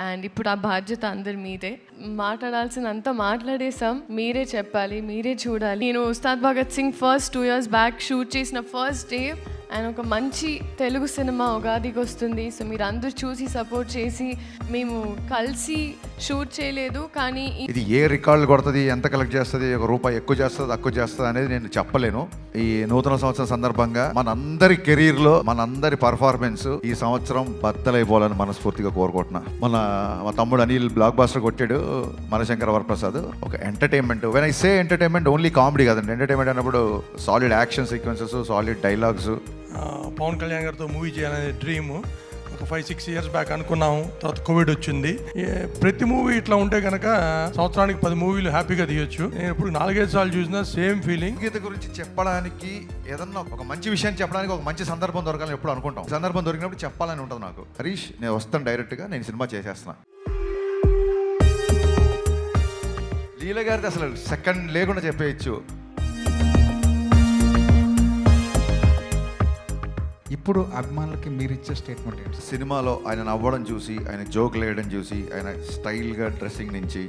And ఇప్పుడు ఆ బాధ్యత అందరి మీదే. మాట్లాడాల్సినంత మాట్లాడేసాం, మీరే చెప్పాలి, మీరే చూడాలి. నేను Ustaad Bhagat Singh first 2 years back shoot చేసిన ఫస్ట్ డే అండ్ ఒక మంచి తెలుగు సినిమా ఉగాదికి వస్తుంది. సో మీరు అందరూ చూసి సపోర్ట్ చేసి, మేము కలిసి షూట్ చేయలేదు కానీ ఇది ఏ రికార్డులు కొడుతుంది, ఎంత కలెక్ట్ చేస్తుంది, ₹1 ఎక్కువ చేస్తుంది తక్కువ చేస్తుంది అనేది నేను చెప్పలేను. ఈ నూతన సంవత్సరం సందర్భంగా మనందరి కెరీర్లో మనందరి పర్ఫార్మెన్స్ ఈ సంవత్సరం బద్దలైపోవాలని మనస్ఫూర్తిగా కోరుకుంటున్నా. మా తమ్ముడు అనిల్ బ్లాక్ బాస్టర్ కొట్టాడు, మనశంకర వరప్రసాద్. ఒక entertainment, when I say entertainment only comedy కాదండి. ఎంటర్టైన్మెంట్ అన్నప్పుడు solid action sequences, solid dialogues. Pawan Kalyan గారితో మూవీ చేయాలనే డ్రీమ్ ఒక 5-6 years బ్యాక్ అనుకున్నాము. తర్వాత కోవిడ్ వచ్చింది. ప్రతి మూవీ ఇట్లా ఉంటే కనుక సంవత్సరానికి 10 మూవీలు హ్యాపీగా తీయొచ్చు. నేను ఇప్పుడు 4-5 సార్లు చూసిన సేమ్ ఫీలింగ్. గీత గురించి చెప్పడానికి ఏదన్నా ఒక మంచి విషయం చెప్పడానికి ఒక మంచి సందర్భం దొరకాలని ఎప్పుడు అనుకుంటాం. సందర్భం దొరికినప్పుడు చెప్పాలని ఉంటుంది నాకు. హరీష్, నేను వస్తాను డైరెక్ట్గా, నేను సినిమా చేసేస్తున్నా. లీల గారిది అసలు సెకండ్ లేకుండా చెప్పేయచ్చు. ఇప్పుడు అభిమానులకి మీరు ఇచ్చే స్టేట్మెంట్ ఏంటి? సినిమాలో ఆయన నవ్వడం చూసి, ఆయన జోక్ వేయడం చూసి, ఆయన స్టైల్గా డ్రెస్సింగ్ నుంచి.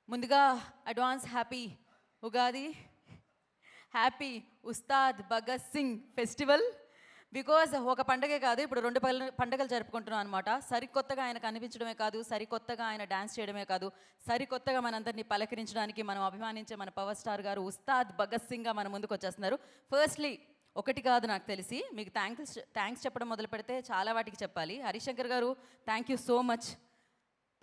ముందుగా advance happy Ugadi, happy Ustaad Bhagat Singh festival. Because ఒక పండగే కాదు, ఇప్పుడు 2 పండుగలు జరుపుకుంటున్నాం అనమాట. సరికొత్తగా ఆయన కనిపించడమే కాదు, సరికొత్తగా ఆయన డ్యాన్స్ చేయడమే కాదు, సరికొత్తగా మనందరినీ పలకరించడానికి మనం అభిమానించే మన పవర్ స్టార్ గారు ఉస్తాద్ భగత్ సింగ్గా మన ముందుకు వచ్చేస్తున్నారు. ఫస్ట్లీ ఒకటి కాదు, నాకు తెలిసి మీకు థ్యాంక్స్ చెప్పడం మొదలు పెడితే చాలా వాటికి చెప్పాలి. Harishankar garu, thank you so much.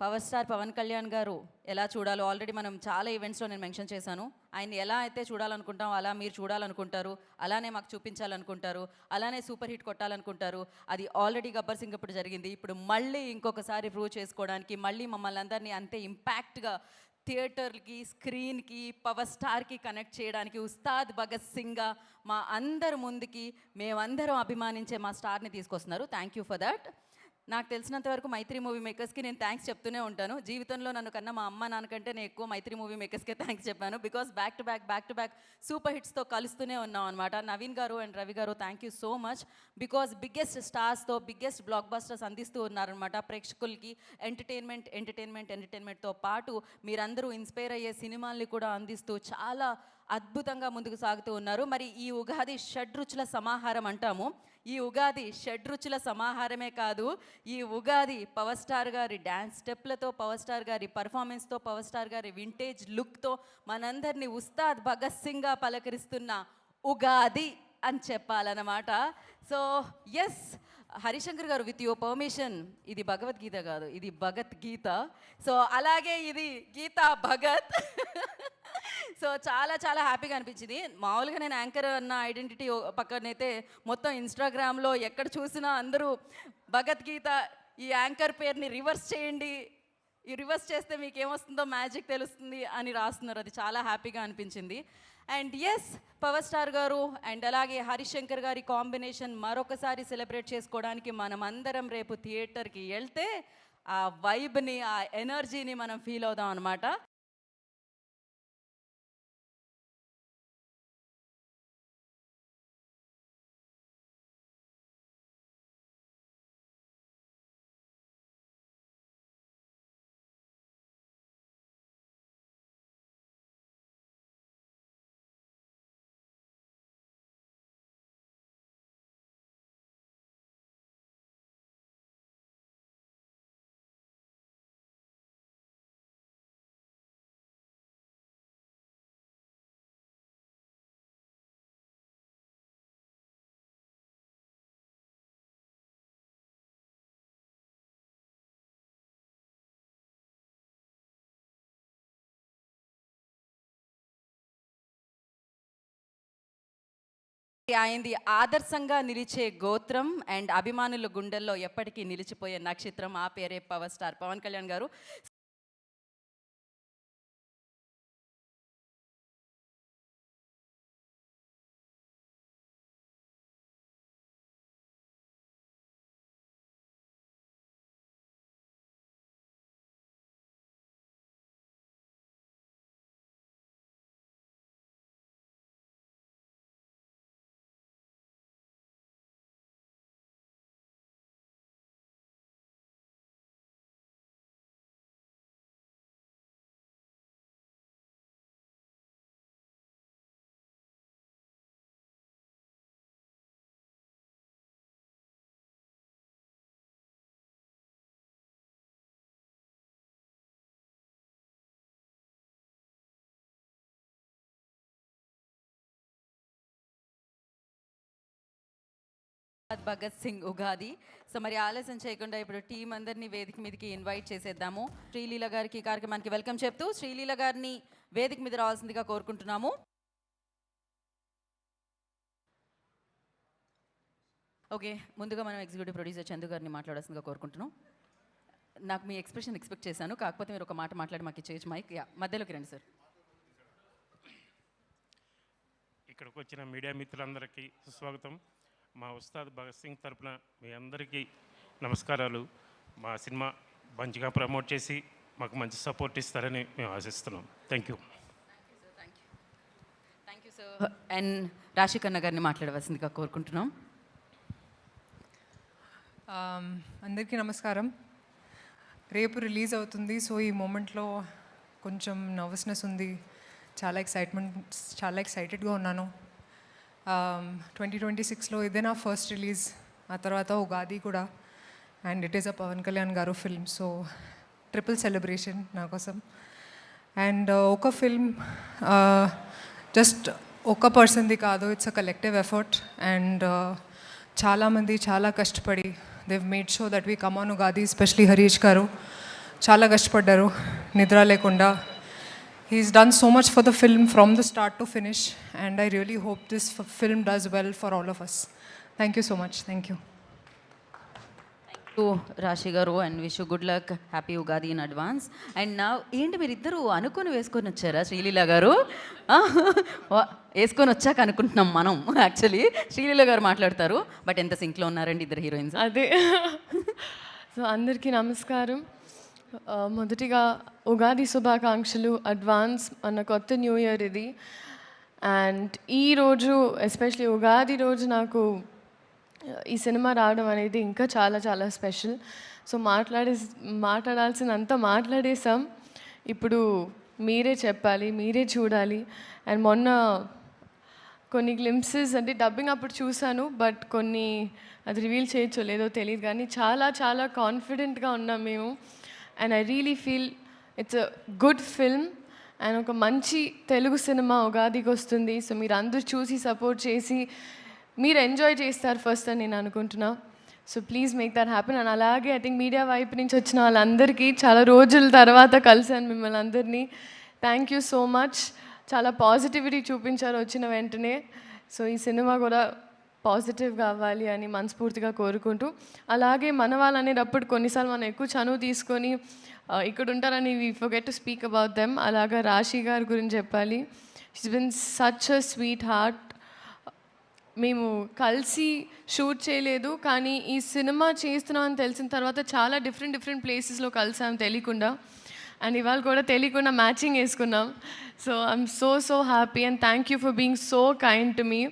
Power star Pawan Kalyan garu ఎలా చూడాలో ఆల్రెడీ మనం చాలా ఈవెంట్స్లో నేను మెన్షన్ చేశాను. ఆయన ఎలా అయితే చూడాలనుకుంటాం అలా మీరు చూడాలనుకుంటారు, అలానే మాకు చూపించాలనుకుంటారు, అలానే సూపర్ హిట్ కొట్టాలనుకుంటారు. అది ఆల్రెడీ గబ్బర్ సింగ్ ఇప్పుడు జరిగింది. ఇప్పుడు మళ్ళీ ఇంకొకసారి ప్రూవ్ చేసుకోవడానికి, మళ్ళీ మమ్మల్ని అందరినీ అంతే ఇంపాక్ట్గా థియేటర్కి, స్క్రీన్కి, పవర్ స్టార్కి కనెక్ట్ చేయడానికి ఉస్తాద్ భగత్ సింగ్గా మా అందరి ముందుకి మేమందరం అభిమానించే మా స్టార్ని తీసుకొస్తున్నారు. Thank you for that. నాకు తెలిసినంత వరకు మైత్రి మూవీ మేకర్స్కి నేను థ్యాంక్స్ చెప్తూనే ఉంటాను. జీవితంలో నన్ను కన్నా మా అమ్మ నాన్నకంటే నేను ఎక్కువ మైత్రి మూవీ మేకర్స్కే థ్యాంక్స్ చెప్పాను. Because back to back super హిట్స్తో కలుస్తూనే ఉన్నాం అనమాట. Naveen garu and Ravi garu, thank you so much. Because biggest స్టార్స్తో బిగ్గెస్ట్ బ్లాక్ బస్టర్స్ అందిస్తూ ఉన్నారనమాట ప్రేక్షకులకి. ఎంటర్టైన్మెంట్తో పాటు మీరందరూ ఇన్స్పైర్ అయ్యే సినిమాల్ని కూడా అందిస్తూ చాలా అద్భుతంగా ముందుకు సాగుతూ ఉన్నారు. మరి ఈ ఉగాది షడ్రుచుల సమాహారం అంటాము. ఈ ఉగాది షడ్రుచుల సమాహారమే కాదు, ఈ ఉగాది పవర్ స్టార్ గారి డ్యాన్స్ స్టెప్లతో, పవర్ స్టార్ గారి పర్ఫార్మెన్స్తో, పవర్ స్టార్ గారి వింటేజ్ లుక్తో మనందరినీ ఉస్తాద్ భగత్ సింగ్గా పలకరిస్తున్న ఉగాది అని చెప్పాలన్నమాట. సో ఎస్ హరిశంకర్ గారు, విత్ యువర్ పర్మిషన్, ఇది భగవద్గీత కాదు, ఇది భగత్ గీత. సో అలాగే ఇది గీతా భగత్. సో చాలా చాలా హ్యాపీగా అనిపించింది. మామూలుగా నేను యాంకర్ అన్న ఐడెంటిటీ పక్కనైతే మొత్తం ఇన్స్టాగ్రామ్లో ఎక్కడ చూసినా అందరూ భగవద్గీత, ఈ యాంకర్ పేరుని రివర్స్ చేయండి, ఈ రివర్స్ చేస్తే మీకు ఏమొస్తుందో మ్యాజిక్ తెలుస్తుంది అని రాస్తున్నారు. అది చాలా హ్యాపీగా అనిపించింది. అండ్ ఎస్, పవర్ స్టార్ గారు అండ్ అలాగే హరిశంకర్ గారి కాంబినేషన్ మరొకసారి సెలబ్రేట్ చేసుకోవడానికి మనం అందరం రేపు థియేటర్కి వెళ్తే ఆ వైబ్ని, ఆ ఎనర్జీని మనం ఫీల్ అవుదాం అనమాట. ఆయనది ఆదర్శంగా నిలిచే గోత్రం అండ్ అభిమానుల గుండెల్లో ఎప్పటికీ నిలిచిపోయే నక్షత్రం, ఆ పేరే పవర్ స్టార్ పవన్ కళ్యాణ్ గారు. భగత్ సింగ్ ఉగాది. సో మరి ఆలస్యం చేయకుండా ఇప్పుడు టీం అందరినీ వేదిక మీదకి ఇన్వైట్ చేసేద్దాము. శ్రీలీల గారికి కార్యక్రమానికి వెల్కమ్ చెప్తూ శ్రీలీల గారిని వేదిక మీద రావాల్సిందిగా కోరుకుంటున్నాము. ఓకే, ముందుగా మనం ఎగ్జిక్యూటివ్ ప్రొడ్యూసర్ చందు గారిని మాట్లాడాల్సిందిగా కోరుకుంటున్నాం. నాకు మీ ఎక్స్ప్రెషన్ ఎక్స్పెక్ట్ చేశాను, కాకపోతే మీరు ఒక మాట మాట్లాడి మాకు ఇచ్చేయచ్చు మైక్. మధ్యలోకి రండి సార్. ఇక్కడికి వచ్చిన మీడియా మిత్రులందరికీ సుస్వాగతం. మా ఉస్తాద్ భగత్ సింగ్ తరపున మీ అందరికీ నమస్కారాలు. మా సినిమా మంచిగా ప్రమోట్ చేసి మాకు మంచి సపోర్ట్ ఇస్తారని మేము ఆశిస్తున్నాం. Thank you. Thank you sir. And Raashi Khanna గారిని మాట్లాడవలసిందిగా కోరుకుంటున్నాం. అందరికీ నమస్కారం. రేపు రిలీజ్ అవుతుంది. సో ఈ మూమెంట్లో కొంచెం నర్వస్నెస్ ఉంది, చాలా ఎక్సైటెడ్గా ఉన్నాను. 2026లో ఇదే నా ఫస్ట్ రిలీజ్, ఆ తర్వాత ఉగాది కూడా. And it is a Pawan Kalyan garu film, so triple celebration నా కోసం. అండ్ ఒక ఫిల్మ్ జస్ట్ ఒక పర్సన్ది కాదు, it's a collective effort. And చాలామంది చాలా కష్టపడి they've made sure that we come on Ugadi, especially Harish garu చాలా కష్టపడ్డారు నిద్ర లేకుండా. He's done so much for the film from the start to finish, and I really hope this film does well for all of us. Thank you so much. Thank you. రాశి గారు, and wish good luck, happy Ugadi in advance. And నా ఏంటి మీరు ఇద్దరు అనుకొని వేసుకొని వచ్చారా? శ్రీలీల గారు వేసుకొని వచ్చాక అనుకుంటున్నాం మనం. యాక్చువల్లీ శ్రీలీల గారు మాట్లాడతారు, బట్ ఎంత సింక్లో ఉన్నారండి ఇద్దరు హీరోయిన్స్. అదే. సో అందరికీ నమస్కారం. మొదటిగా ఉగాది శుభాకాంక్షలు అడ్వాన్స్. మన కొత్త న్యూ ఇయర్ ఇది. అండ్ ఈరోజు ఎస్పెషలీ ఉగాది రోజు నాకు ఈ సినిమా రావడం అనేది ఇంకా చాలా చాలా స్పెషల్. సో మాట్లాడాల్సినంత మాట్లాడేసాం. ఇప్పుడు మీరే చెప్పాలి, మీరే చూడాలి. అండ్ మొన్న కొన్ని గ్లింప్సెస్ అంటే డబ్బింగ్ అప్పుడు చూశాను, బట్ కొన్ని అది రివీల్ చేయొచ్చో లేదో తెలియదు, కానీ చాలా చాలా కాన్ఫిడెంట్గా ఉన్నాం మేము. And I really feel it's a good film and ఒక మంచి తెలుగు సినిమా ఉగాదికి వస్తుంది. సో మీరు అందరూ చూసి సపోర్ట్ చేసి మీరు ఎంజాయ్ చేస్తారు ఫస్ట్ అని నేను అనుకుంటున్నా. So please make that happen. And అలాగే ఐ థింక్ మీడియా వైపు నుంచి వచ్చిన వాళ్ళందరికీ చాలా రోజుల తర్వాత కలిసాను మిమ్మల్ని అందరినీ. Thank you so much. చాలా పాజిటివిటీ చూపించారు వచ్చిన వెంటనే. సో ఈ సినిమా కూడా పాజిటివ్గా అవ్వాలి అని మనస్ఫూర్తిగా కోరుకుంటూ, అలాగే మన వాళ్ళు అనేటప్పుడు కొన్నిసార్లు మనం ఎక్కువ చనువు తీసుకొని ఇక్కడ ఉంటారని we forget to speak about them. అలాగా రాశి గారి గురించి చెప్పాలి. She's been such a sweet heart. మేము కలిసి షూట్ చేయలేదు, కానీ ఈ సినిమా చేస్తున్నామని తెలిసిన తర్వాత చాలా డిఫరెంట్ ప్లేసెస్లో కలిసాం తెలియకుండా. అండ్ ఇవాళ కూడా తెలియకుండా మ్యాచింగ్ వేసుకున్నాం. So I'm so happy and thank you for being so kind to me.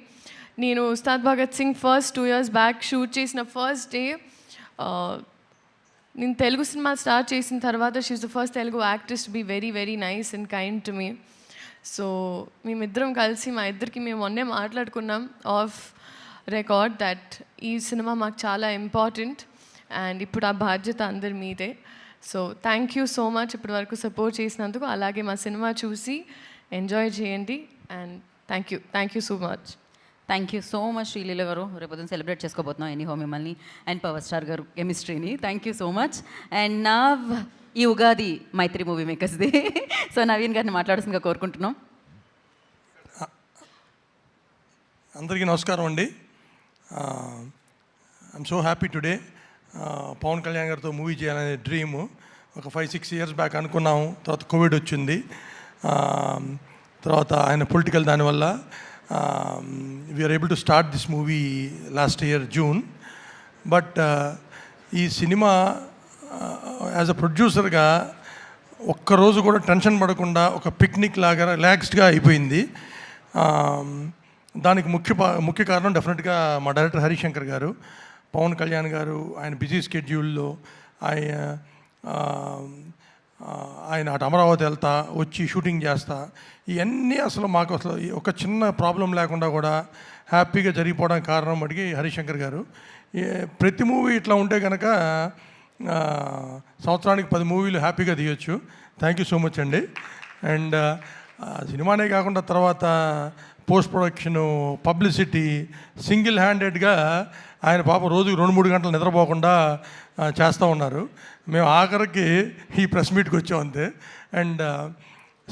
నేను Ustaad Bhagat Singh first 2 years back shoot చేసిన ఫస్ట్ డే, నేను తెలుగు సినిమా స్టార్ట్ చేసిన తర్వాత she is the first Telugu actress to be very nice and kind to me. So మేమిద్దరం కలిసి మా ఇద్దరికి మేము మొన్నే మాట్లాడుకున్నాం ఆఫ్ రికార్డ్ దట్ ఈ సినిమా మాకు చాలా ఇంపార్టెంట్ అండ్ ఇప్పుడు ఆ బాధ్యత అందరి మీదే. So thank you so much ఇప్పటి వరకు సపోర్ట్ చేసినందుకు. అలాగే మా సినిమా చూసి ఎంజాయ్ చేయండి and thank you so much. Thank you so much Sreeleela గారు. రేపు సెలబ్రేట్ చేసుకోబోతున్నాం ఎనీహో మిమ్మల్ని అండ్ పవర్ స్టార్ గారు కెమిస్ట్రీని. Thank you so much. And నా ఈ ఉగాది మైత్రి మూవీ మేకర్స్ది. సో నవీన్ గారిని మాట్లాడుతుందిగా కోరుకుంటున్నాం. అందరికీ నమస్కారం అండి. I'm so happy today. Pawan Kalyan గారితో మూవీ చేయాలనే డ్రీము ఒక 5-6 years బ్యాక్ అనుకున్నాము. తర్వాత కోవిడ్ వచ్చింది, తర్వాత ఆయన పొలిటికల్ దానివల్ల we're able to start this movie last year June. But ఈ సినిమా యాజ్ అ ప్రొడ్యూసర్గా ఒక్కరోజు కూడా టెన్షన్ పడకుండా ఒక పిక్నిక్ లాగా రిలాక్స్డ్గా అయిపోయింది. దానికి ముఖ్య కారణం డెఫినెట్గా మా డైరెక్టర్ హరిశంకర్ గారు. పవన్ కళ్యాణ్ గారు ఆయన బిజీ స్కెడ్యూల్లో ఆయన అటు అమరావతి వెళ్తా వచ్చి షూటింగ్ చేస్తా, ఇవన్నీ అసలు మాకు అసలు ఒక చిన్న ప్రాబ్లం లేకుండా కూడా హ్యాపీగా జరిగిపోవడానికి కారణం అడిగి హరిశంకర్ గారు. ప్రతి మూవీ ఇట్లా ఉంటే కనుక సంవత్సరానికి 10 మూవీలు హ్యాపీగా తీయొచ్చు. థ్యాంక్ యూ సో మచ్ అండి. అండ్ సినిమానే కాకుండా తర్వాత పోస్ట్ ప్రొడక్షను, పబ్లిసిటీ, సింగిల్ హ్యాండెడ్గా ఆయన పాపం రోజుకి 2-3 గంటలు నిద్రపోకుండా చేస్తూ ఉన్నారు. మేము ఆఖరికి ఈ ప్రెస్ మీట్కి వచ్చాం అంతే. అండ్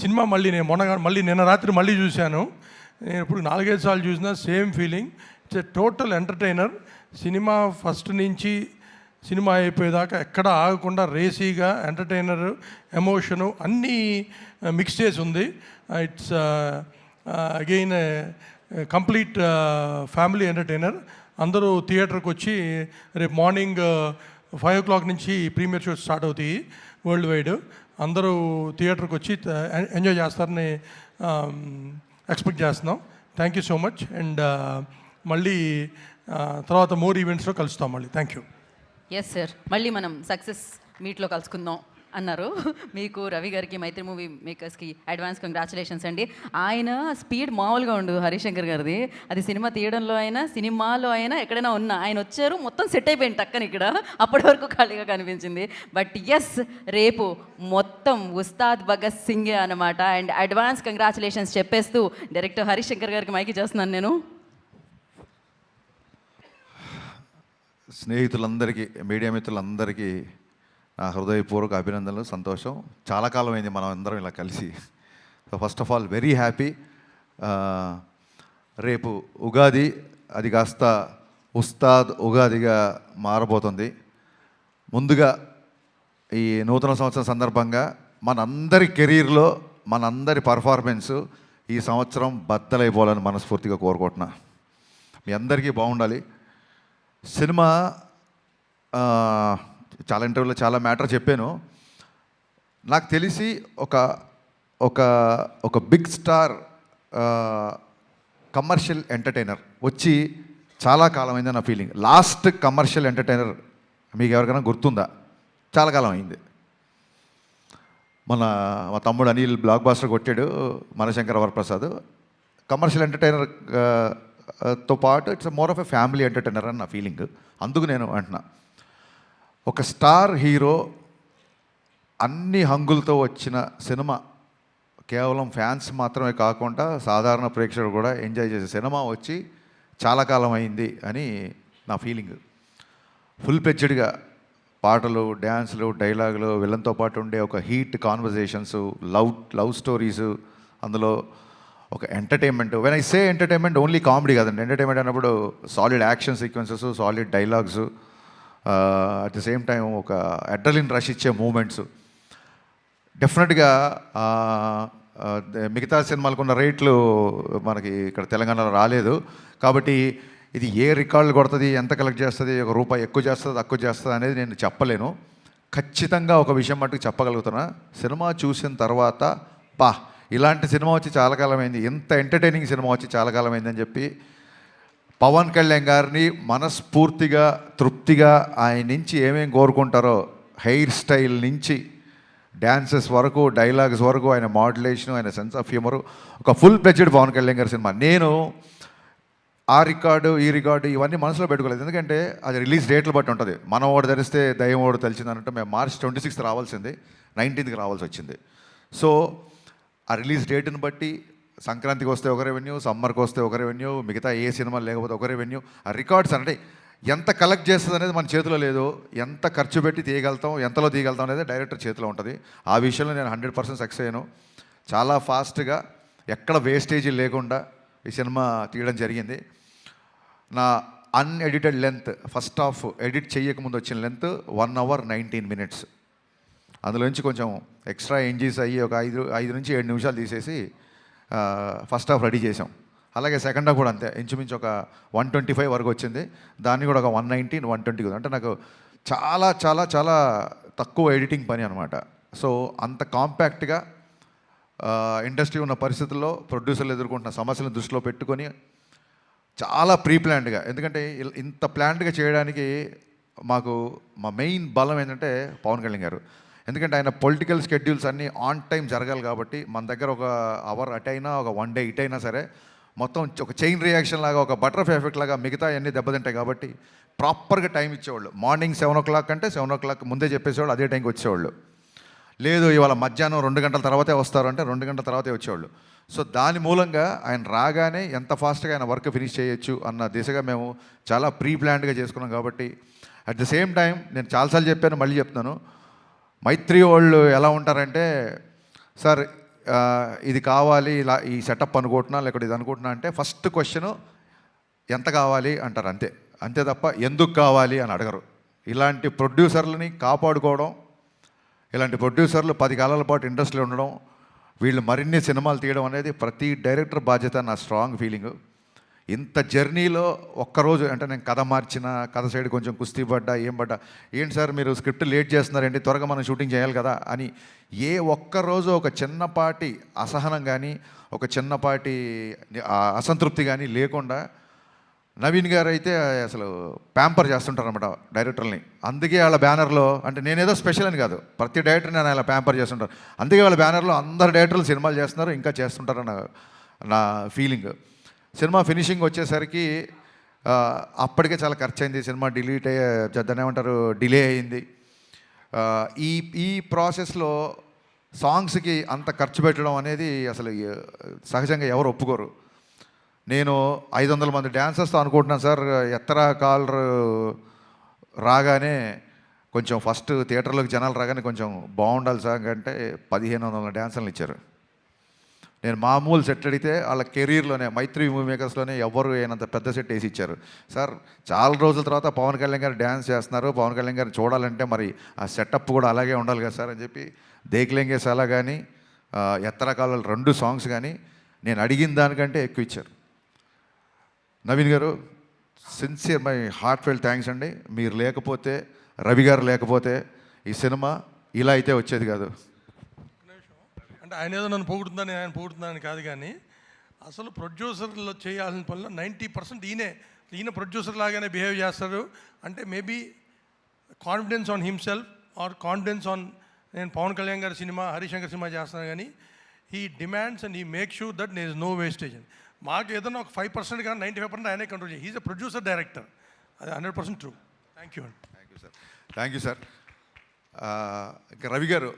సినిమా మళ్ళీ నేను నిన్న రాత్రి మళ్ళీ చూశాను. నేను ఇప్పుడు 4-5 సార్లు చూసినా same feeling. It's a total entertainer. Cinema first నుంచి సినిమా అయిపోయేదాకా ఎక్కడ ఆగకుండా రేసీగా ఎంటర్టైనర్, ఎమోషను అన్నీ మిక్స్ చేసి ఉంది. It's again complete family entertainer. అందరూ థియేటర్కి వచ్చి రేపు మార్నింగ్ 5 o'clock నుంచి ప్రీమియర్ షోస్ స్టార్ట్ అవుతాయి వరల్డ్ వైడ్. అందరూ థియేటర్కి వచ్చి ఎంజాయ్ చేస్తారని ఎక్స్పెక్ట్ చేస్తున్నాం. Thank you so much. And మళ్ళీ తర్వాత మోర్ ఈవెంట్స్లో కలుస్తాం మళ్ళీ. Thank you. ఎస్ సార్, మళ్ళీ మనం సక్సెస్ మీట్లో కలుసుకుందాం అన్నారు. మీకు రవి గారికి, మైత్రి మూవీ మేకర్స్కి అడ్వాన్స్ కంగ్రాచులేషన్స్ అండి. ఆయన స్పీడ్ మామూలుగా ఉండు హరిశంకర్ గారిది. అది సినిమా తీయడంలో అయినా, సినిమాలో అయినా, ఎక్కడైనా ఉన్నా ఆయన వచ్చారు, మొత్తం సెట్ అయిపోయింది టక్కని ఇక్కడ. అప్పటి వరకు ఖాళీగా కనిపించింది. బట్ ఎస్, రేపు మొత్తం ఉస్తాద్ భగత్ సింగే అనమాట. అండ్ అడ్వాన్స్ కంగ్రాచులేషన్స్ చెప్పేస్తూ డైరెక్టర్ హరిశంకర్ గారికి మైకి చేస్తున్నాను నేను. స్నేహితులందరికీ, మీడియా మిత్రులందరికీ నా హృదయపూర్వక అభినందనలు, సంతోషం. చాలా కాలం అయింది మనం అందరం ఇలా కలిసి. So first of all very happy. రేపు ఉగాది, అది కాస్త ఉస్తాద్ ఉగాదిగా మారబోతుంది. ముందుగా ఈ నూతన సంవత్సరం సందర్భంగా మనందరి కెరీర్లో మనందరి పర్ఫార్మెన్సు ఈ సంవత్సరం బద్దలైపోవాలని మనస్ఫూర్తిగా కోరుకుంటున్నా. మీ అందరికీ బాగుండాలి. సినిమా చాలా ఇంటర్వ్యూలో చాలా మ్యాటర్ చెప్పాను. నాకు తెలిసి ఒక ఒక ఒక బిగ్ స్టార్ కమర్షియల్ ఎంటర్టైనర్ వచ్చి చాలా కాలమైంది నా ఫీలింగ్. లాస్ట్ కమర్షియల్ ఎంటర్టైనర్ మీకు ఎవరికైనా గుర్తుందా? చాలా కాలం అయింది. మా తమ్ముడు అనిల్ బ్లాక్ బాస్టర్ కొట్టాడు, మనశంకర వరప్రసాద్. కమర్షియల్ ఎంటర్టైనర్ తో పాటు it's more of a family entertainer అని నా ఫీలింగ్. అందుకు నేను అంటున్నా, ఒక స్టార్ హీరో అన్ని హంగులతో వచ్చిన సినిమా, కేవలం ఫ్యాన్స్ మాత్రమే కాకుండా సాధారణ ప్రేక్షకులు కూడా ఎంజాయ్ చేసే సినిమా వచ్చి చాలా కాలం అయింది అని నా ఫీలింగ్. ఫుల్ ప్లెడ్జ్డ్గా పాటలు, డ్యాన్సులు, డైలాగులు, విలన్తో పాటు ఉండే ఒక హీట్ కాన్వర్జేషన్స్, లవ్ స్టోరీసు, అందులో ఒక entertainment. When I say entertainment only comedy కాదండి. ఎంటర్టైన్మెంట్ అన్నప్పుడు solid action sequences, solid dialogues, at the same time ఒక అడ్రలిన్ రష్ ఇచ్చే మూమెంట్స్. డెఫినెట్గా మిగతా సినిమాలకు ఉన్న రేట్లు మనకి ఇక్కడ తెలంగాణలో రాలేదు. కాబట్టి ఇది ఏ రికార్డులు కొడుతుంది, ఎంత కలెక్ట్ చేస్తుంది, ₹1 ఎక్కువ చేస్తుంది, తక్కువ చేస్తుంది అనేది నేను చెప్పలేను. ఖచ్చితంగా ఒక విషయం మటుకు చెప్పగలుగుతున్నా, సినిమా చూసిన తర్వాత ఇలాంటి సినిమా వచ్చి చాలా కాలమైంది, ఇంత ఎంటర్టైనింగ్ సినిమా వచ్చి చాలా కాలమైందని చెప్పి పవన్ కళ్యాణ్ గారిని మనస్ఫూర్తిగా, తృప్తిగా ఆయన నుంచి ఏమేమి కోరుకుంటారో, హెయిర్ స్టైల్ నుంచి డ్యాన్సెస్ వరకు, డైలాగ్స్ వరకు, ఆయన మాడ్యులేషన్, ఆయన సెన్స్ ఆఫ్ హ్యూమరు, ఒక ఫుల్ ప్లెడ్జ్డ్ పవన్ కళ్యాణ్ గారి సినిమా. నేను ఆ రికార్డు, ఈ రికార్డు ఇవన్నీ మనసులో పెట్టుకోలేదు. ఎందుకంటే అది రిలీజ్ డేట్లు బట్టి ఉంటుంది. మనం ఓడి ధరిస్తే దయ్యం ఓడి తెలిసింది అన్నట్టు మేము March 26th రావాల్సింది, 19th రావాల్సి వచ్చింది. సో ఆ రిలీజ్ డేట్ని బట్టి సంక్రాంతికి వస్తే ఒక రెవెన్యూ, సమ్మర్కి వస్తే ఒక రెవెన్యూ, మిగతా ఏ సినిమా లేకపోతే ఒక రెవెన్యూ. ఆ రికార్డ్స్ అంటే ఎంత కలెక్ట్ చేస్తుంది అనేది మన చేతిలో లేదు. ఎంత ఖర్చు పెట్టి తీయగలుగుతాం, ఎంతలో తీయగలుగుతాం అనేది డైరెక్టర్ చేతిలో ఉంటుంది. ఆ విషయంలో నేను 100% సక్సెస్ అయ్యాను. చాలా ఫాస్ట్గా, ఎక్కడ వేస్టేజీ లేకుండా ఈ సినిమా తీయడం జరిగింది. నా unedited length, first half edit చేయకముందు వచ్చిన లెంత్ 1 hour 19 minutes. అందులో నుంచి కొంచెం ఎక్స్ట్రా ఎంజీస్ అయ్యి ఒక 5 నుంచి 7 నిమిషాలు తీసేసి ఫస్ట్ హాఫ్ రెడీ చేసాం. అలాగే సెకండ్ హాఫ్ కూడా అంతే, ఇంచుమించు ఒక 125 వరకు వచ్చింది. దాన్ని కూడా ఒక 119, 120. అంటే నాకు చాలా చాలా చాలా తక్కువ ఎడిటింగ్ పని అనమాట. సో అంత కాంపాక్ట్గా ఇండస్ట్రీ ఉన్న పరిస్థితుల్లో ప్రొడ్యూసర్లు ఎదుర్కొంటున్న సమస్యలను దృష్టిలో పెట్టుకొని చాలా ప్రీ ప్లాన్డ్గా, ఎందుకంటే ఇంత ప్లాన్డ్గా చేయడానికి మా మెయిన్ బలం ఏంటంటే పవన్ కళ్యాణ్ గారు. ఎందుకంటే ఆయన పొలిటికల్ స్కెడ్యూల్స్ అన్నీ ఆన్ టైం జరగాలి కాబట్టి మన దగ్గర ఒక అవర్ అటు అయినా, ఒక 1 day ఇటు అయినా సరే మొత్తం ఒక చైన్ రియాక్షన్ లాగా, ఒక బటర్ఫ్లై ఎఫెక్ట్ లాగా మిగతా అన్నీ దెబ్బతింటాయి. కాబట్టి ప్రాపర్గా టైం ఇచ్చేవాళ్ళు. మార్నింగ్ 7 o'clock అంటే 7 o'clock ముందే చెప్పేసేవాళ్ళు, అదే టైంకి వచ్చేవాళ్ళు. లేదు ఇవాళ మధ్యాహ్నం 2 గంటల తర్వాతే వస్తారు అంటే 2 గంటల తర్వాతే వచ్చేవాళ్ళు. సో దాని మూలంగా ఆయన రాగానే ఎంత ఫాస్ట్గా ఆయన వర్క్ ఫినిష్ చేయొచ్చు అన్న దిశగా మేము చాలా ప్రీ ప్లాన్డ్గా చేసుకున్నాం. కాబట్టి అట్ ద సేమ్ టైం నేను చాలాసార్లు చెప్పాను, మళ్ళీ చెప్తున్నాను, మైత్రి వాళ్ళు ఎలా ఉంటారంటే, సార్ ఇది కావాలి, ఇలా ఈ సెటప్ అనుకుంటున్నా, లేకపోతే ఇది అనుకుంటున్నా అంటే ఫస్ట్ క్వశ్చను ఎంత కావాలి అంటారు, అంతే. అంతే తప్ప ఎందుకు కావాలి అని అడగరు. ఇలాంటి ప్రొడ్యూసర్లని కాపాడుకోవడం, ఇలాంటి ప్రొడ్యూసర్లు 10 కాలాల పాటు ఇండస్ట్రీలో ఉండడం, వీళ్ళు మరిన్ని సినిమాలు తీయడం అనేది ప్రతి డైరెక్టర్ బాధ్యత, నా స్ట్రాంగ్ ఫీలింగు. ఇంత జర్నీలో ఒక్కరోజు అంటే నేను కథ మార్చిన, కథ సైడ్ కొంచెం కుస్తీ పడ్డా, ఏం పడ్డా, ఏంటి సార్ మీరు స్క్రిప్ట్ లేట్ చేస్తున్నారండి, త్వరగా మనం షూటింగ్ చేయాలి కదా అని ఏ ఒక్కరోజు ఒక చిన్నపాటి అసహనం కానీ, ఒక చిన్నపాటి అసంతృప్తి కానీ లేకుండా నవీన్ గారు అయితే అసలు ప్యాంపర్ చేస్తుంటారు అనమాట డైరెక్టర్ని. అందుకే వాళ్ళ బ్యానర్లో, అంటే నేనేదో స్పెషల్ అని కాదు, ప్రతి డైరెక్టర్ని నేను అలా ప్యాంపర్ చేస్తుంటారు. అందుకే వాళ్ళ బ్యానర్లో అందరు డైరెక్టర్లు సినిమాలు చేస్తున్నారు, ఇంకా చేస్తుంటారన్న నా ఫీలింగ్. సినిమా ఫినిషింగ్ వచ్చేసరికి అప్పటికే చాలా ఖర్చు అయింది. సినిమా డిలీట్ దాన్ని ఏమంటారు, డిలే అయింది. ఈ ప్రాసెస్లో సాంగ్స్కి అంత ఖర్చు పెట్టడం అనేది అసలు సహజంగా ఎవరు ఒప్పుకోరు. నేను 500 మంది డ్యాన్సర్స్తో అనుకుంటున్నాను సార్, ఎత్తరా కాలర్ రాగానే కొంచెం ఫస్ట్ థియేటర్లోకి జనాలు రాగానే కొంచెం బాగుండాలి సార్ అంటే 1500 డ్యాన్సర్లు ఇచ్చారు. నేను మామూలు సెట్ అడిగితే వాళ్ళ కెరీర్లోనే మైత్రి మూవీ మేకర్స్లోనే ఎవరు అయినంత పెద్ద సెట్ వేసి ఇచ్చారు. సార్ చాలా రోజుల తర్వాత పవన్ కళ్యాణ్ గారు డ్యాన్స్ చేస్తున్నారు, పవన్ కళ్యాణ్ గారిని చూడాలంటే మరి ఆ సెటప్ కూడా అలాగే ఉండాలి కదా సార్ అని చెప్పి దేఖ్లేంగే సాలా కానీ ఎత్తరకాల 2 సాంగ్స్ కానీ నేను అడిగిన దానికంటే ఎక్కువ ఇచ్చారు. Naveen garu, sincere my heart felt thanks అండి. మీరు లేకపోతే, రవి గారు లేకపోతే ఈ సినిమా ఇలా అయితే వచ్చేది కాదు. అంటే ఆయన ఏదో నన్ను పొగుడుతుందని, ఆయన పొగుడుతుందని కాదు, కానీ అసలు ప్రొడ్యూసర్లో చేయాల్సిన పనిలో 90% ఈయన ప్రొడ్యూసర్ లాగానే బిహేవ్ చేస్తారు. అంటే maybe confidence on himself or confidence on, నేను పవన్ కళ్యాణ్ గారి సినిమా, హరిశంకర్ సినిమా చేస్తున్నాను, కానీ he demands and he make sure that there is no wastage. మాకు ఏదైనా ఒక 5% కానీ 95% ఆయనే కంట్రోల్ చేయాలి. హీజ్ ఎ ప్రొడ్యూసర్ డైరెక్టర్, అది 100% ట్రూ. థ్యాంక్ యూ అండి. Thank you sir. ఇంకా రవి గారు,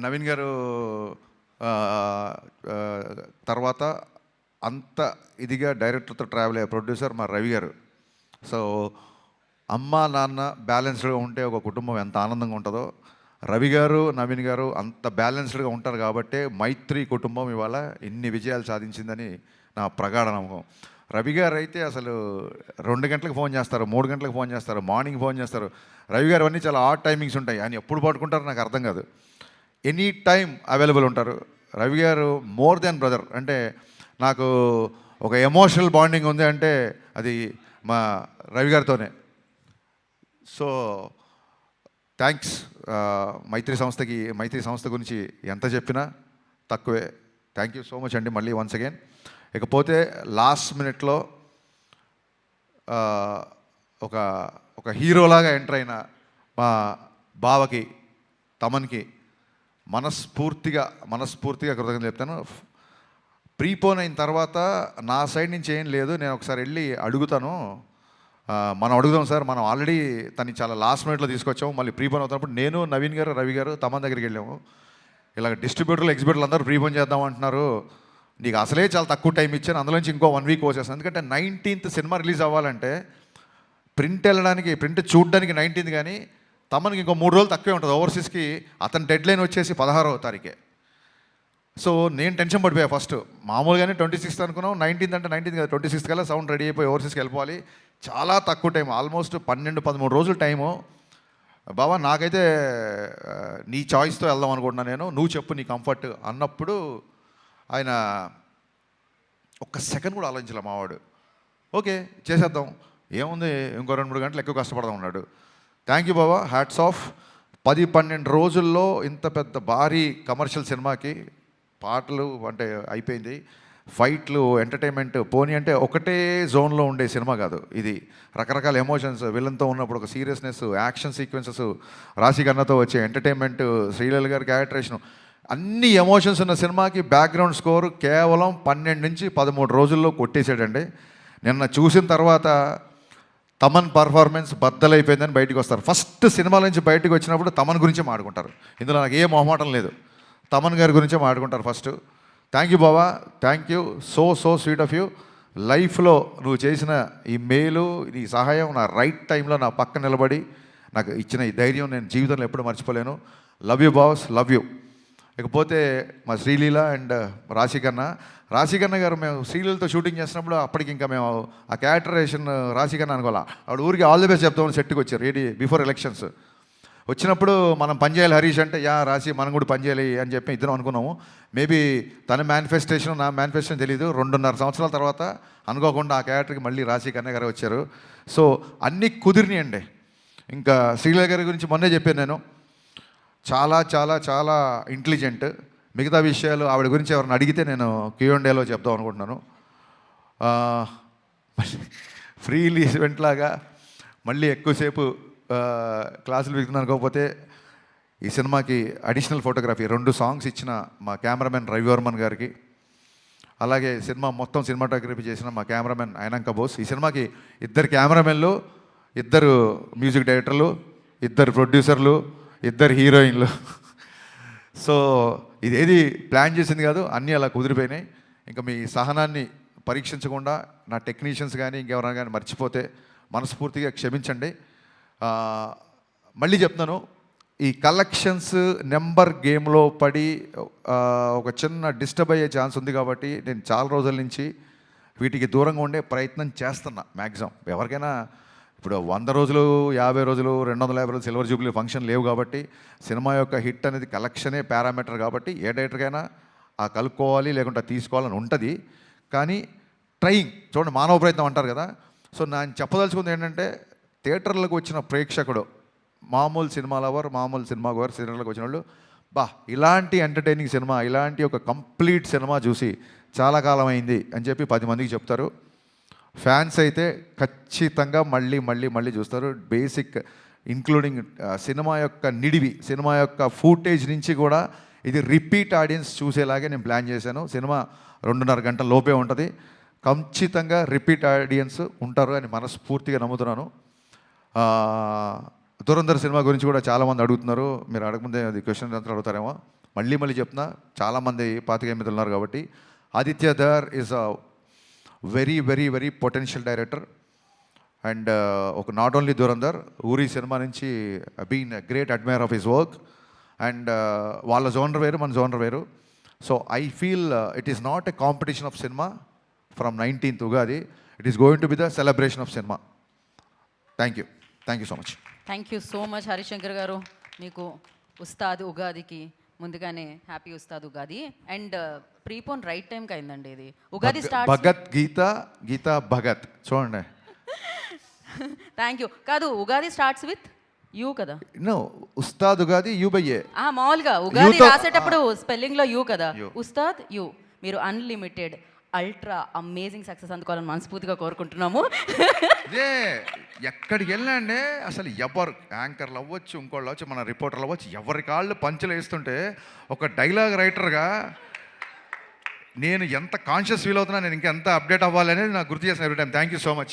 నవీన్ గారు తర్వాత అంత ఇదిగా డైరెక్టర్తో ట్రావెల్ అయ్యే ప్రొడ్యూసర్ మా రవి గారు. సో అమ్మ నాన్న బ్యాలెన్స్డ్గా ఉంటే ఒక కుటుంబం ఎంత ఆనందంగా ఉంటుందో, రవి గారు నవీన్ గారు అంత బ్యాలెన్స్డ్గా ఉంటారు కాబట్టే మైత్రి కుటుంబం ఇవాళ ఇన్ని విజయాలు సాధించిందని నా ప్రగాఢ నమ్మకం. రవి గారు అయితే అసలు 2 గంటలకు ఫోన్ చేస్తారు, 3 గంటలకు ఫోన్ చేస్తారు, మార్నింగ్ ఫోన్ చేస్తారు. రవి గారు అన్నీ చాలా ఆడ్ టైమింగ్స్ ఉంటాయి. ఆయన ఎప్పుడు పట్టుకుంటారో నాకు అర్థం కాదు. ఎనీ టైం అవైలబుల్ ఉంటారు. రవి గారు మోర్ దెన్ బ్రదర్. అంటే నాకు ఒక ఎమోషనల్ బాండింగ్ ఉంది అంటే అది మా రవి గారితోనే. So thanks. మైత్రి సంస్థ గురించి ఎంత చెప్పినా తక్కువే. థ్యాంక్ యూ సో మచ్ అండి మళ్ళీ వన్స్ అగైన్. ఇకపోతే లాస్ట్ మినిట్లో ఒక హీరోలాగా ఎంటర్ అయిన మా బావకి, తమన్కి మనస్ఫూర్తిగా కృతజ్ఞతలు చెప్తాను. ప్రీపోన్ అయిన తర్వాత నా సైడ్ నుంచి ఏం లేదు, నేను ఒకసారి వెళ్ళి అడుగుతాను. మనం అడుగుదాం సార్, మనం ఆల్రెడీ తను చాలా లాస్ట్ మినిట్లో తీసుకొచ్చాము. మళ్ళీ ప్రీపోన్ అవుతున్నప్పుడు నేను, నవీన్ గారు, రవి గారు తమన్ దగ్గరికి వెళ్ళాము. ఇలాగ డిస్ట్రిబ్యూటర్లు, ఎగ్జిబ్యూటర్లు అందరూ ప్రీపోన్ చేద్దాం అంటున్నారు, నీకు అసలే చాలా తక్కువ టైం ఇచ్చాను, అందులోంచి ఇంకో 1 వీక్ వచ్చేస్తాను. ఎందుకంటే 19th సినిమా రిలీజ్ అవ్వాలంటే ప్రింట్ చూడడానికి 19th, కానీ తమనికి ఇంకో 3 రోజులు తక్కువే ఉంటుంది. ఓవర్సీస్కి అతని డెడ్ లైన్ వచ్చేసి 16వ తారీఖే. సో నేను టెన్షన్ పడిపోయా. ఫస్ట్ మామూలుగానే 26th అనుకున్నాం, 19th అంటే 19th కదా, 26th కల్లా సౌండ్ రెడీ అయిపోయి ఓవర్సీస్కి వెళ్ళిపోవాలి. చాలా తక్కువ టైం, ఆల్మోస్ట్ 12-13 రోజులు టైము. బాబా నాకైతే నీ చాయిస్తో వెళ్దాం అనుకుంటున్నాను, నేను నువ్వు చెప్పు నీ కంఫర్ట్ అన్నప్పుడు ఆయన ఒక్క సెకండ్ కూడా ఆలోచించలే మావాడు. ఓకే చేసేద్దాం, ఏముంది ఇంకో 2-3 గంటలు ఎక్కువ కష్టపడదాం ఉన్నాడు. Thank you Baba, hats off. 10-12 రోజుల్లో ఇంత పెద్ద భారీ కమర్షియల్ సినిమాకి పాటలు అంటే అయిపోయింది, ఫైట్లు, ఎంటర్టైన్మెంట్ పోనీ అంటే ఒకటే జోన్లో ఉండే సినిమా కాదు ఇది. రకరకాల ఎమోషన్స్, విలన్తో ఉన్నప్పుడు ఒక సీరియస్నెస్, యాక్షన్ సీక్వెన్సెస్, రాశికన్నతో వచ్చే ఎంటర్టైన్మెంట్, శ్రీలీల గారి క్యారెక్టరేషన్, అన్ని ఎమోషన్స్ ఉన్న సినిమాకి బ్యాక్గ్రౌండ్ స్కోర్ కేవలం 12-13 రోజుల్లో కొట్టేసాడండి. నిన్న చూసిన తర్వాత తమన్ పర్ఫార్మెన్స్ బద్దలైపోయిందని బయటకు వస్తారు. ఫస్ట్ సినిమాల నుంచి బయటకు వచ్చినప్పుడు తమన్ గురించే మాట్లాడుకుంటారు. ఇందులో నాకు ఏ మొహమాటం లేదు, తమన్ గారి గురించే మాట్లాడుకుంటారు ఫస్ట్. థ్యాంక్ యూ బావా, thank you, so sweet of you. లైఫ్లో నువ్వు చేసిన ఈ మేలు, నీ సహాయం, నా రైట్ టైంలో నా పక్క నిలబడి నాకు ఇచ్చిన ఈ ధైర్యం నేను జీవితంలో ఎప్పుడు మర్చిపోలేను. Love you boss, love you. ఇకపోతే మా శ్రీలీల అండ్ రాశికన్న గారు, మేము శ్రీలీలతో షూటింగ్ చేసినప్పుడు అప్పటికి ఇంకా మేము ఆ క్యారెక్టరేషన్ రాశికన్న అనుకోవాలా, ఆవిడ ఊరికి ఆల్ ది బెస్ట్ చెప్తామని సెట్కి వచ్చారు రెడీ బిఫోర్ ఎలక్షన్స్. వచ్చినప్పుడు మనం పనిచేయాలి హరీష్ అంటే, యా రాశి మనం కూడా పనిచేయాలి అని చెప్పి ఇద్దరం అనుకున్నాము. మేబీ తన మేనిఫెస్టేషన్ నా మేనిఫెస్టేషన్ తెలీదు. 2.5 సంవత్సరాల తర్వాత అనుకోకుండా ఆ క్యారెక్టర్కి మళ్ళీ రాశికన్న గారు వచ్చారు. సో అన్నీ కుదిరినాయండి. ఇంకా శ్రీలీల గారి గురించి మొన్నే చెప్పాను నేను, చాలా చాలా చాలా ఇంటెలిజెంట్. మిగతా విషయాలు ఆవిడ గురించి ఎవరిని అడిగితే నేను Q&Aలో చెప్దాం అనుకుంటున్నాను. ఫ్రీ ఈవెంట్ లాగా మళ్ళీ ఎక్కువసేపు క్లాసులు విగుతున్నాను. అనుకోకపోతే ఈ సినిమాకి అడిషనల్ ఫోటోగ్రఫీ 2 సాంగ్స్ ఇచ్చిన మా కెమెరామెన్ రవివర్మన్ గారికి, అలాగే సినిమా మొత్తం సినిమాటోగ్రఫీ చేసిన మా కెమెరామెన్ అయినంక బోస్. ఈ సినిమాకి 2 కెమెరామెన్లు, 2 మ్యూజిక్ డైరెక్టర్లు, 2 ప్రొడ్యూసర్లు, 2 హీరోయిన్లు. సో ఇదేది ప్లాన్ చేసింది కాదు, అన్నీ అలా కుదిరిపోయినాయి. ఇంకా మీ సహనాన్ని పరీక్షించకుండా నా టెక్నీషియన్స్ కానీ ఇంకెవరైనా కానీ మర్చిపోతే మనస్ఫూర్తిగా క్షమించండి. మళ్ళీ చెప్తున్నాను, ఈ కలెక్షన్స్ నెంబర్ గేమ్లో పడి ఒక చిన్న డిస్టర్బ్ అయ్యే ఛాన్స్ ఉంది. కాబట్టి నేను చాలా రోజుల నుంచి వీటికి దూరంగా ఉండే ప్రయత్నం చేస్తున్నా మ్యాక్సిమం. ఎవరికైనా ఇప్పుడు 100 రోజులు, 50 రోజులు, 250 రోజులు సిల్వర్ జూబ్లీ ఫంక్షన్ లేవు. కాబట్టి సినిమా యొక్క హిట్ అనేది కలెక్షనే పారామీటర్. కాబట్టి ఏ డైరెక్టర్కైనా ఆ కలుపుకోవాలి లేకుంటే తీసుకోవాలని ఉంటుంది. కానీ ట్రయింగ్ చూడండి, మానవ ప్రయత్నం అంటారు కదా. సో నేను చెప్పదలుచుకుంది ఏంటంటే, థియేటర్లకు వచ్చిన ప్రేక్షకుడు, మామూలు సినిమా లవర్, మామూలు సినిమా గోవర్, థియేటర్లకు వచ్చిన వాళ్ళు, ఇలాంటి ఎంటర్టైనింగ్ సినిమా, ఇలాంటి ఒక కంప్లీట్ సినిమా చూసి చాలా కాలం అయింది అని చెప్పి 10 మందికి చెప్తారు. ఫ్యాన్స్ అయితే ఖచ్చితంగా మళ్ళీ చూస్తారు. బేసిక్ ఇంక్లూడింగ్ సినిమా యొక్క నిడివి, సినిమా యొక్క ఫూటేజ్ నుంచి కూడా ఇది రిపీట్ ఆడియన్స్ చూసేలాగే నేను ప్లాన్ చేశాను. సినిమా 2.5 గంటల లోపే ఉంటుంది. ఖచ్చితంగా రిపీట్ ఆడియన్స్ ఉంటారు అని మనస్ఫూర్తిగా నమ్ముతున్నాను. దురంధర్ సినిమా గురించి కూడా చాలామంది అడుగుతున్నారు. మీరు అడగముందే అది క్వశ్చన్ అంతా అడుగుతారేమో. మళ్ళీ చెప్తున్నా, చాలామంది 25 ఉన్నారు కాబట్టి. Aditya Dhar is a very potential director. And ఒక not only Dhurandhar, Uri cinema నుంచి been great admirer of his work. And వాళ్ళ జోనర్ వేరు, మన జోనర్ వేరు. So I feel it is not a competition of cinema from 19th Ugadi. It is going to be the celebration of cinema. Thank you so much. Thank you so much Harishankar garu. మీకు ఉస్తాద్ ఉగాదికి ముందుగానే happy Ustaad Ugadi. And prepone right టైంకి అయిందండి ఇది. Ugadi start Geetha Bhagat చూడండి. Thank you. కాదు, Ugadi starts with U కదా. No, Ustaad Ugadi U by A. మామూలుగా ఉగాది రాసేటప్పుడు స్పెల్లింగ్లో యూ కదా. ఉస్తాద్ యూ. మీరు అన్లిమిటెడ్ అల్ట్రా అమేజింగ్ సక్సెస్ అందుకోవాలని మనస్ఫూర్తిగా కోరుకుంటున్నాము. ఇదే ఎక్కడికి వెళ్ళండి, అసలు ఎవరు యాంకర్లు అవ్వచ్చు, ఇంకోళ్ళు అవ్వచ్చు, మన రిపోర్టర్లు అవ్వచ్చు, ఎవరి కాళ్ళు పంచులు వేస్తుంటే ఒక డైలాగ్ రైటర్గా నేను ఎంత కాన్షియస్ ఫీల్ అవుతున్నా, నేను ఇంకా ఎంత అప్డేట్ అవ్వాలి అనేది నాకు గుర్తు చేసిన every time. Thank you so much.